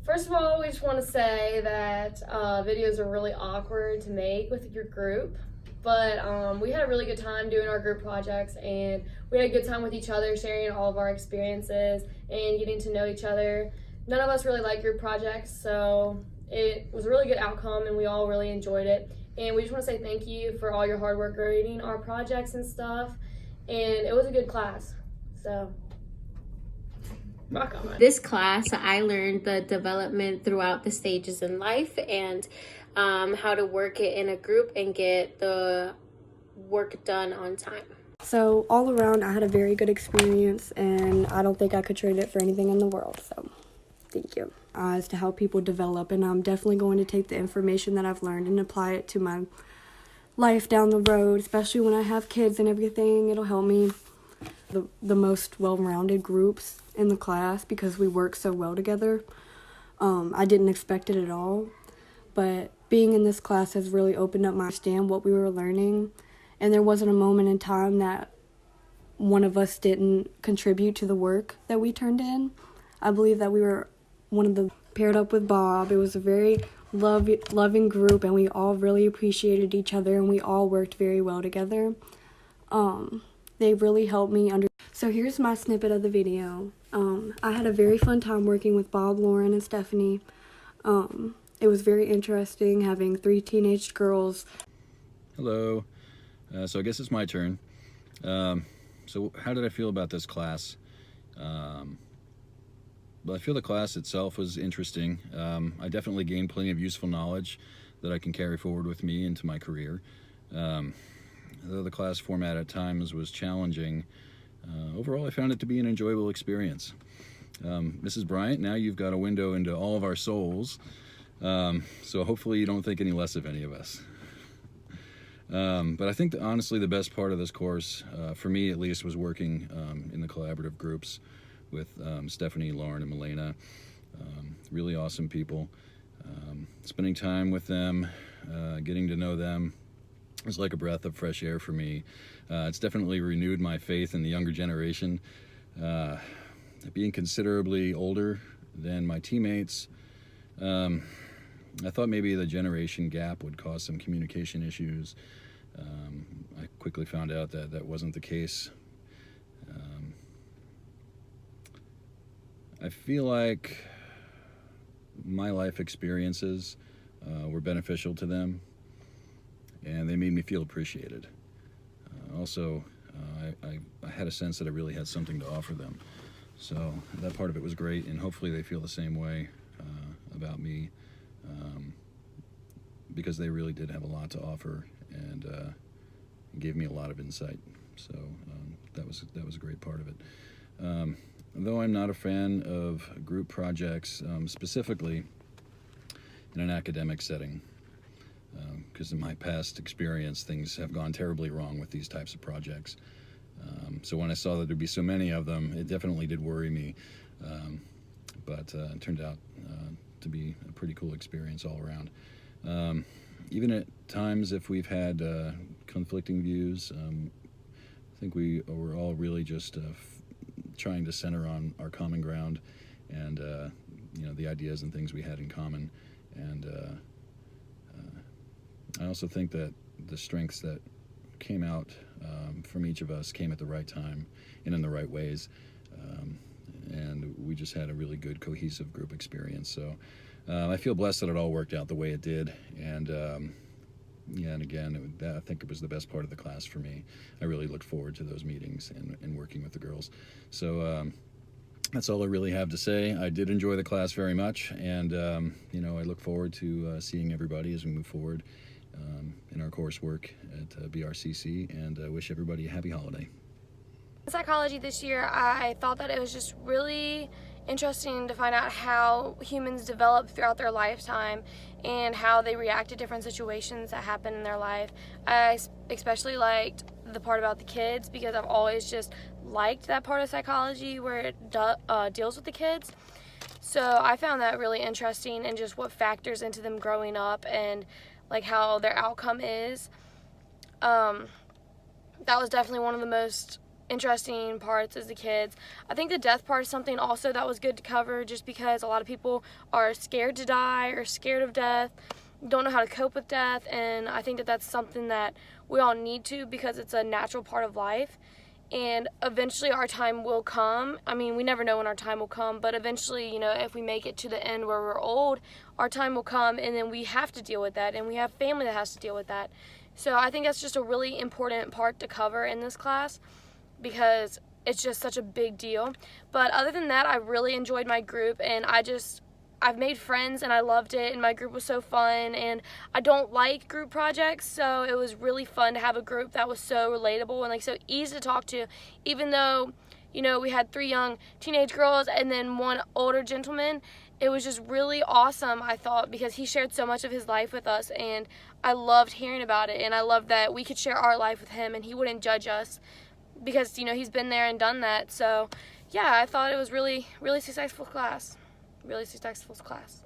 First of all, we just want to say that videos are really awkward to make with your group, but we had a really good time doing our group projects, and we had a good time with each other, sharing all of our experiences and getting to know each other. None of us really like group projects, so it was a really good outcome, and we all really enjoyed it. And we just want to say thank you for all your hard work grading our projects and stuff, and it was a good class, so rock on. This class, I learned the development throughout the stages in life and how to work it in a group and get the work done on time. So all around, I had a very good experience, and I don't think I could trade it for anything in the world. So thank you. As to how people develop, and I'm definitely going to take the information that I've learned and apply it to my life down the road, especially when I have kids and everything. It'll help me. The most well-rounded groups in the class because we work so well together. I didn't expect it at all, but being in this class has really opened up my understanding what we were learning, and there wasn't a moment in time that one of us didn't contribute to the work that we turned in. I believe that we were one of the paired up with Bob. It was a very loving group, and we all really appreciated each other, and we all worked very well together. They really helped me So here's my snippet of the video. I had a very fun time working with Bob, Lauren, and Stephanie. It was very interesting having 3 teenage girls. Hello. So I guess it's my turn. So how did I feel about this class? Well, I feel the class itself was interesting. I definitely gained plenty of useful knowledge that I can carry forward with me into my career. Though the class format at times was challenging, overall I found it to be an enjoyable experience. Mrs. Bryant, now you've got a window into all of our souls, so hopefully you don't think any less of any of us. But I think that honestly the best part of this course, for me at least, was working in the collaborative groups with Stephanie, Lauren, and Milena. Really awesome people. Spending time with them, getting to know them, was like a breath of fresh air for me. It's definitely renewed my faith in the younger generation. Being considerably older than my teammates, I thought maybe the generation gap would cause some communication issues. I quickly found out that that wasn't the case. I feel like my life experiences were beneficial to them, and they made me feel appreciated. Also, I had a sense that I really had something to offer them. So that part of it was great, and hopefully they feel the same way about me, because they really did have a lot to offer and gave me a lot of insight. So that was a great part of it. Though I'm not a fan of group projects, specifically in an academic setting, because in my past experience, things have gone terribly wrong with these types of projects. So when I saw that there'd be so many of them, it definitely did worry me. But it turned out to be a pretty cool experience all around. Even at times, if we've had conflicting views, I think we were all really just trying to center on our common ground and the ideas and things we had in common. And I also think that the strengths that came out from each of us came at the right time and in the right ways, and we just had a really good cohesive group experience. So I feel blessed that it all worked out the way it did, and and again, I think it was the best part of the class for me. I really looked forward to those meetings and working with the girls. So that's all I really have to say. I did enjoy the class very much, and I look forward to seeing everybody as we move forward in our coursework at BRCC, and wish everybody a happy holiday. Psychology this year, I thought that it was just really interesting to find out how humans develop throughout their lifetime and how they react to different situations that happen in their life. I especially liked the part about the kids because I've always just liked that part of psychology where it deals with the kids. So I found that really interesting, and just what factors into them growing up and like how their outcome is. That was definitely one of the most interesting parts as the kids. I think the death part is something also that was good to cover, just because a lot of people are scared to die or scared of death, don't know how to cope with death, and I think that that's something that we all need to, because it's a natural part of life. And eventually our time will come. I mean, we never know when our time will come, but eventually, you know, if we make it to the end where we're old, our time will come, and then we have to deal with that, and we have family that has to deal with that. So I think that's just a really important part to cover in this class, because it's just such a big deal. But other than that, I really enjoyed my group, and I've made friends and I loved it, and my group was so fun. And I don't like group projects, so it was really fun to have a group that was so relatable and like so easy to talk to, even though, you know, we had 3 young teenage girls and then 1 older gentleman. It was just really awesome, I thought, because he shared so much of his life with us, and I loved hearing about it, and I loved that we could share our life with him and he wouldn't judge us, because, you know, he's been there and done that. So yeah, I thought it was really successful class. Really successful class.